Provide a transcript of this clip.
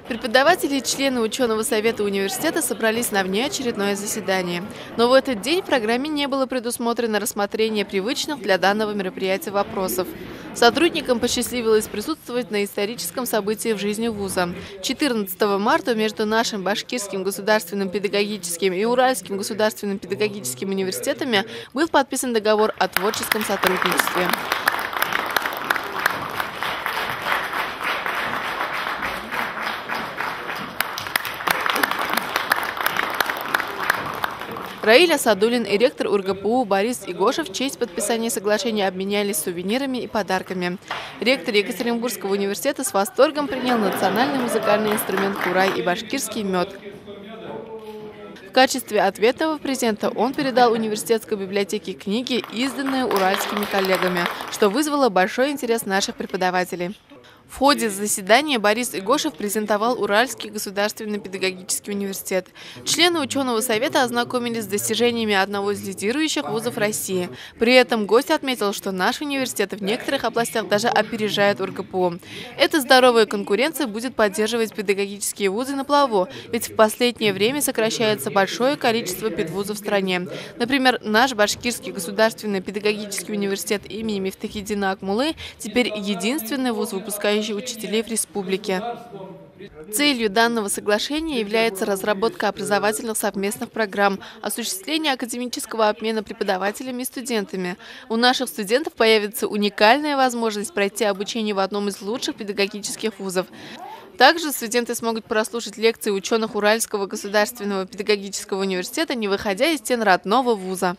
Преподаватели и члены ученого совета университета собрались на внеочередное заседание. Но в этот день в программе не было предусмотрено рассмотрение привычных для данного мероприятия вопросов. Сотрудникам посчастливилось присутствовать на историческом событии в жизни вуза. 14 марта между нашим Башкирским государственным педагогическим и Уральским государственным педагогическим университетами был подписан договор о творческом сотрудничестве. Раиль Асадуллин и ректор УрГПУ Борис Игошев в честь подписания соглашения обменялись сувенирами и подарками. Ректор Екатеринбургского университета с восторгом принял национальный музыкальный инструмент курай и башкирский мед. В качестве ответа в презента он передал университетской библиотеке книги, изданные уральскими коллегами, что вызвало большой интерес наших преподавателей. В ходе заседания Борис Игошев презентовал Уральский государственный педагогический университет. Члены ученого совета ознакомились с достижениями одного из лидирующих вузов России. При этом гость отметил, что наш университет в некоторых областях даже опережает УрГПУ. Эта здоровая конкуренция будет поддерживать педагогические вузы на плаву, ведь в последнее время сокращается большое количество педвузов в стране. Например, наш Башкирский государственный педагогический университет имени Мифтахиддина Акмуллы теперь единственный вуз, выпускающий учителей в республике. Целью данного соглашения является разработка образовательных совместных программ, осуществление академического обмена преподавателями и студентами. У наших студентов появится уникальная возможность пройти обучение в одном из лучших педагогических вузов. Также студенты смогут прослушать лекции ученых Уральского государственного педагогического университета, не выходя из стен родного вуза.